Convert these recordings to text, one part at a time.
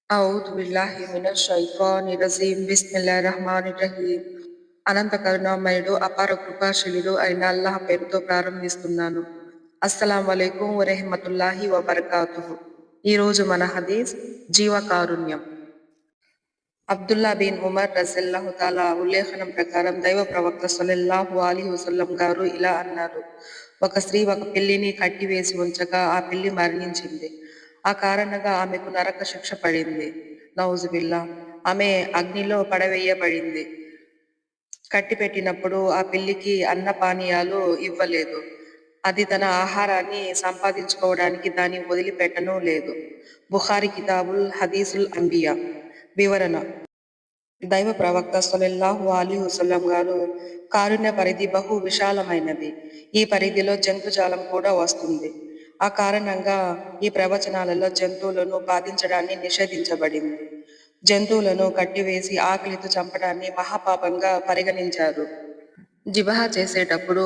ఔదు బిల్లాహి మినష్ షైతానిర్ రజీమ్. బిస్మిల్లాహిర్ రహ్మానిర్ రహీం. అనంత కరుణామయుడు, అపార కృపాశీలుడు అయిన అల్లాహ్ పేరుతో ప్రారంభిస్తున్నాను. అస్సలాము అలైకుం వరహ్మతుల్లాహి వబరకాతుహు. ఈరోజు మన హదీస్ జీవకారుణ్యం. అబ్దుల్లా బిన్ ఉమర్ రజల్లాహు తాలా ఉల్లేఖనం ప్రకారం దైవ ప్రవక్త సల్లల్లాహు అలైహి వసల్లం గారు ఇలా అన్నారు: ఒక స్త్రీ ఒక పిల్లిని కట్టివేసి ఉంచగా ఆ పిల్లి మరణించింది. ఆ కారణంగా ఆమెకు నరక శిక్ష పడింది. నౌజుబిల్లా. ఆమె అగ్నిలో పడవేయబడింది. కట్టిపెట్టినప్పుడు ఆ పిల్లికి అన్నపానీయాలు ఇవ్వలేదు. అది తన ఆహారాన్ని సంపాదించుకోవడానికి దాన్ని వదిలిపెట్టనూ లేదు. బుఖారీ కితాబుల్ హదీసుల్ అంబియా. వివరణ: దైవ ప్రవక్త సల్లల్లాహు అలైహి వసల్లం గారు కారుణ్య పరిధి బహు విశాలమైనది. ఈ పరిధిలో జంతుజాలం కూడా వస్తుంది. ఆ కారణంగా ఈ ప్రవచనాలలో జంతువులను బాధించడాన్ని నిషేధించబడింది. జంతువులను కట్టివేసి ఆకలితో చంపడాన్ని మహాపాపంగా పరిగణించారు. జిబహ చేసేటప్పుడు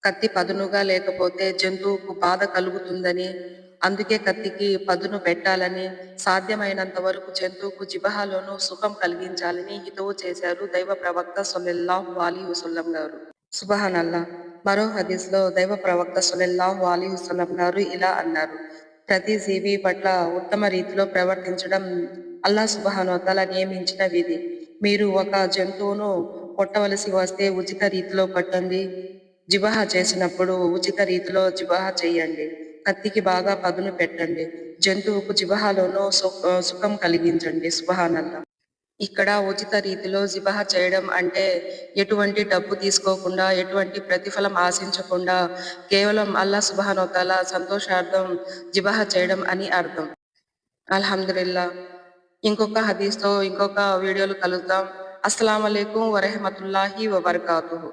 కత్తి పదునుగా లేకపోతే జంతువుకు బాధ కలుగుతుందని, అందుకే కత్తికి పదును పెట్టాలని, సాధ్యమైనంత వరకు జంతువుకు జిబహలోనూ సుఖం కలిగించాలని హితవు చేశారు దైవ ప్రవక్త సల్లల్లాహు అలైహి వసల్లం గారు. సుబహానల్లా. మరో హదీస్లో దైవ ప్రవక్త సల్లల్లాహు అలైహి వసల్లం గారు ఇలా అన్నారు: ప్రతి జీవి పట్ల ఉత్తమ రీతిలో ప్రవర్తించడం అల్లాహ్ సుబ్హానహు వ తఆలా నియమించిన విధి. మీరు ఒక జంతువును కొట్టవలసి వస్తే ఉచిత రీతిలో కొట్టండి. జిబహ చేసినప్పుడు ఉచిత రీతిలో జిబహ చేయండి. కత్తికి బాగా పదును పెట్టండి. జంతువుకు జిబహలోనూ సుఖం కలిగించండి. సుబ్హానల్లా. ఇక్కడ ఉచిత రీతిలో జిబహ చేయడం అంటే ఎటువంటి డబ్బు తీసుకోకుండా, ఎటువంటి ప్రతిఫలం ఆశించకుండా కేవలం అల్లాహ్ సుబ్హానహు వ తఆలా సంతోషార్థం జిబహ చేయడం అని అర్థం. అల్హమ్దులిల్లా. ఇంకొక హదీస్‌తో ఇంకొక వీడియోలో కలుద్దాం. అస్సలాము అలైకుం వరహ్మతుల్లాహి వబరకాతుహు.